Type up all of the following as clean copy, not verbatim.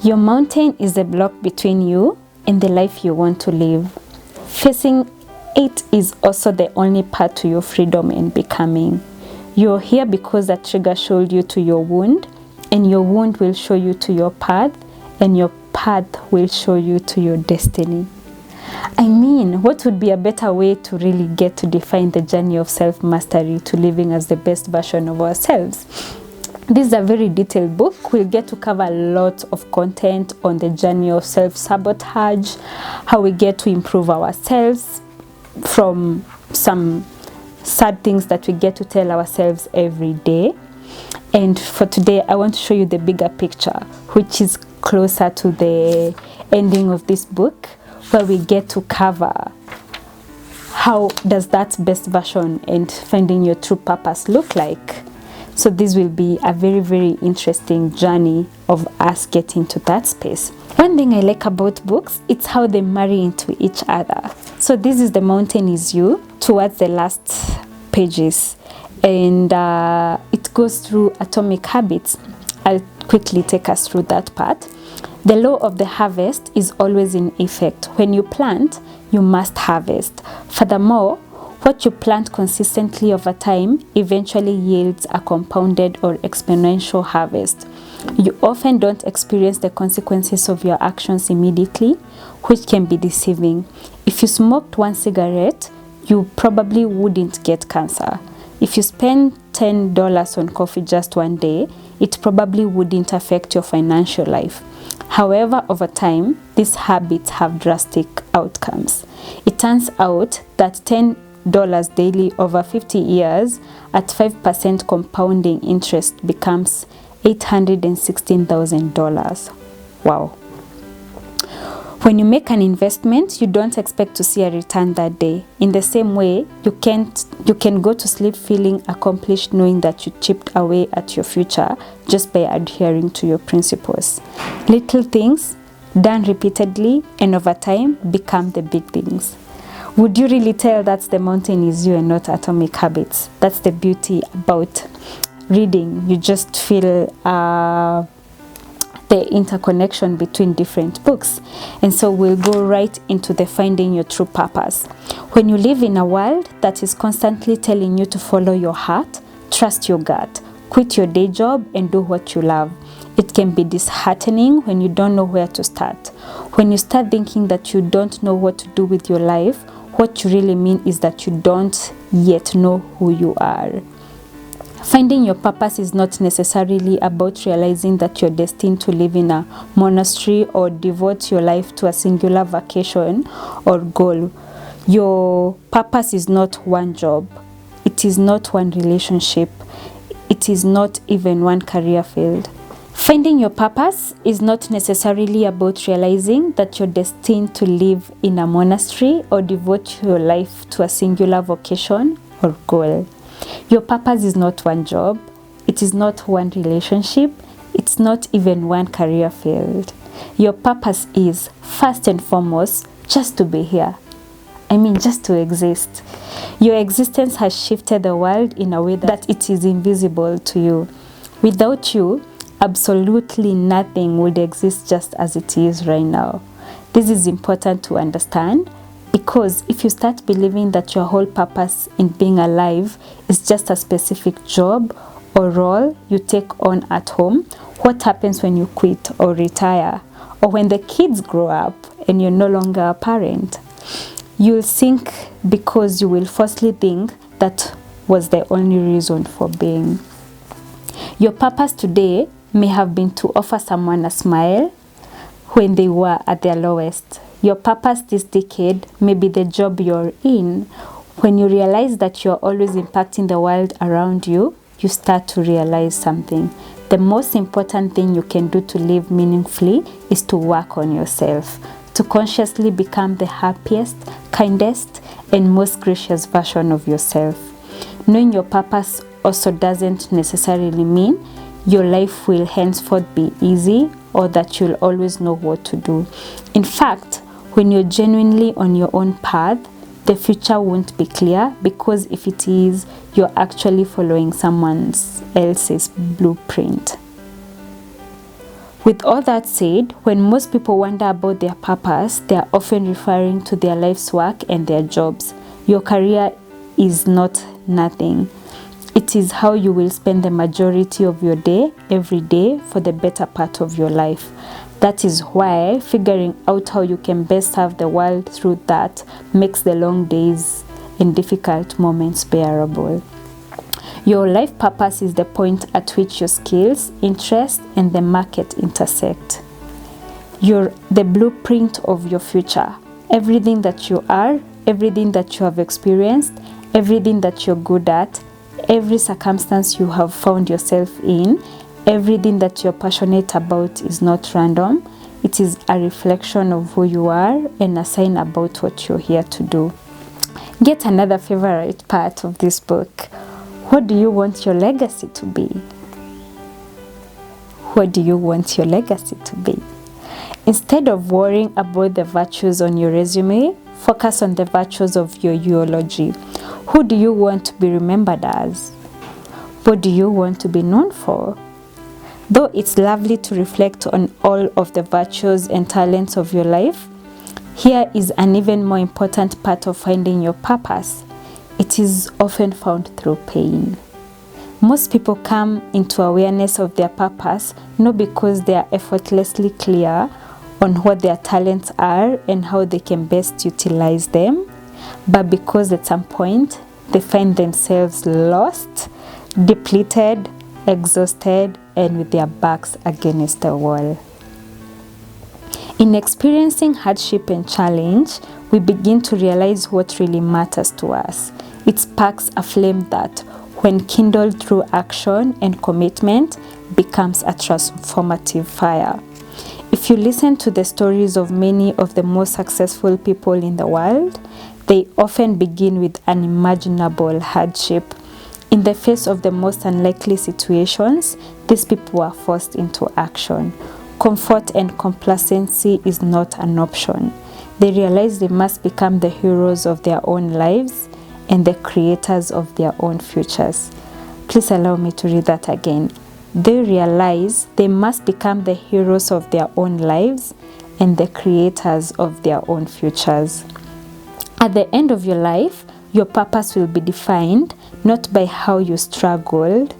Your mountain is the block between you and the life you want to live. Facing it is also the only path to your freedom and becoming. You're here because that trigger showed you to your wound, and your wound will show you to your path, and your path will show you to your destiny. I mean, what would be a better way to really get to define the journey of self-mastery to living as the best version of ourselves? This is a very detailed book. We'll get to cover a lot of content on the journey of self-sabotage, how we get to improve ourselves from some sad things that we get to tell ourselves every day. And for today, I want to show you the bigger picture, which is closer to the ending of this book, where we get to cover how does that best version and finding your true purpose look like. So this will be a very, very interesting journey of us getting to that space. One thing I like about books, it's how they marry into each other. So this is The Mountain Is You towards the last pages, and it goes through atomic habits. I'll quickly take us through that part. The law of the harvest is always in effect. When you plant, you must harvest. Furthermore, what you plant consistently over time eventually yields a compounded or exponential harvest. You often don't experience the consequences of your actions immediately, which can be deceiving. If you smoked one cigarette, you probably wouldn't get cancer. If you spend $10 on coffee just one day, it probably wouldn't affect your financial life. However, over time, these habits have drastic outcomes. It turns out that $10 daily over 50 years at 5% compounding interest becomes $816,000. Wow. When you make an investment, you don't expect to see a return that day. In the same way, you can go to sleep feeling accomplished, knowing that you chipped away at your future just by adhering to your principles. Little things done repeatedly and over time become the big things. Would you really tell that The Mountain Is You and not Atomic Habits? That's the beauty about reading. You just feel the interconnection between different books. And so we'll go right into the finding your true purpose. When you live in a world that is constantly telling you to follow your heart, trust your gut, quit your day job and do what you love, it can be disheartening when you don't know where to start. When you start thinking that you don't know what to do with your life, what you really mean is that you don't yet know who you are. Finding your purpose is not necessarily about realizing that you're destined to live in a monastery or devote your life to a singular vacation or goal. Your purpose is not one job. It is not one relationship. It is not even one career field. Finding your purpose is not necessarily about realizing that you're destined to live in a monastery or devote your life to a singular vocation or goal. Your purpose is not one job. It is not one relationship. It's not even one career field. Your purpose is, first and foremost, just to be here. I mean, just to exist. Your existence has shifted the world in a way that it is invisible to you. Without you, absolutely nothing would exist just as it is right now. This is important to understand, because if you start believing that your whole purpose in being alive is just a specific job or role you take on at home, what happens when you quit or retire, or when the kids grow up and you're no longer a parent? You'll sink, because you will falsely think that was the only reason for being. Your purpose today may have been to offer someone a smile when they were at their lowest. Your purpose this decade may be the job you're in. When you realize that you're always impacting the world around you, you start to realize something. The most important thing you can do to live meaningfully is to work on yourself, to consciously become the happiest, kindest, and most gracious version of yourself. Knowing your purpose also doesn't necessarily mean your life will henceforth be easy or that you'll always know what to do. In fact, when you're genuinely on your own path, the future won't be clear, because if it is, you're actually following someone else's blueprint. With all that said, when most people wonder about their purpose, they are often referring to their life's work and their jobs. Your career is not nothing. It is how you will spend the majority of your day, every day, for the better part of your life. That is why figuring out how you can best serve the world through that makes the long days and difficult moments bearable. Your life purpose is the point at which your skills, interests, and the market intersect. You're the blueprint of your future. Everything that you are, everything that you have experienced, everything that you're good at, every circumstance you have found yourself in, everything that you're passionate about is not random. It is a reflection of who you are and a sign about what you're here to do. Get another favorite part of this book. What do you want your legacy to be? What do you want your legacy to be? Instead of worrying about the virtues on your resume, focus on the virtues of your eulogy. Who do you want to be remembered as? What do you want to be known for? Though it's lovely to reflect on all of the virtues and talents of your life, here is an even more important part of finding your purpose. It is often found through pain. Most people come into awareness of their purpose not because they are effortlessly clear on what their talents are and how they can best utilize them, but because at some point they find themselves lost, depleted, exhausted, and with their backs against the wall. In experiencing hardship and challenge, we begin to realize what really matters to us. It sparks a flame that, when kindled through action and commitment, becomes a transformative fire. If you listen to the stories of many of the most successful people in the world, they often begin with unimaginable hardship. In the face of the most unlikely situations, these people are forced into action. Comfort and complacency is not an option. They realize they must become the heroes of their own lives and the creators of their own futures. Please allow me to read that again. They realize they must become the heroes of their own lives and the creators of their own futures. At the end of your life, your purpose will be defined not by how you struggled,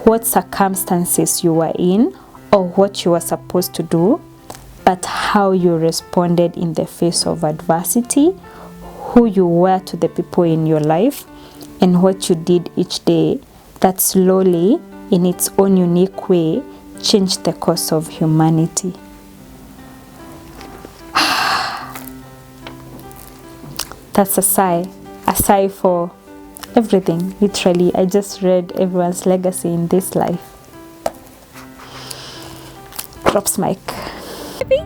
what circumstances you were in, or what you were supposed to do, but how you responded in the face of adversity, who you were to the people in your life, and what you did each day that slowly, in its own unique way, changed the course of humanity. That's a sigh for everything. Literally, I just read everyone's legacy in this life. Drops mic. Baby,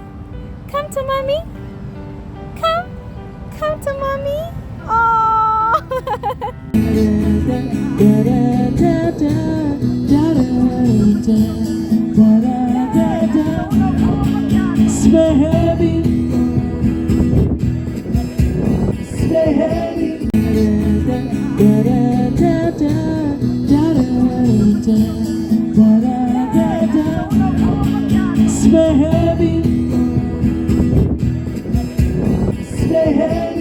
come to mommy. Come to mommy. Oh. Stay heavy. Stay heavy. Stay heavy. Stay heavy.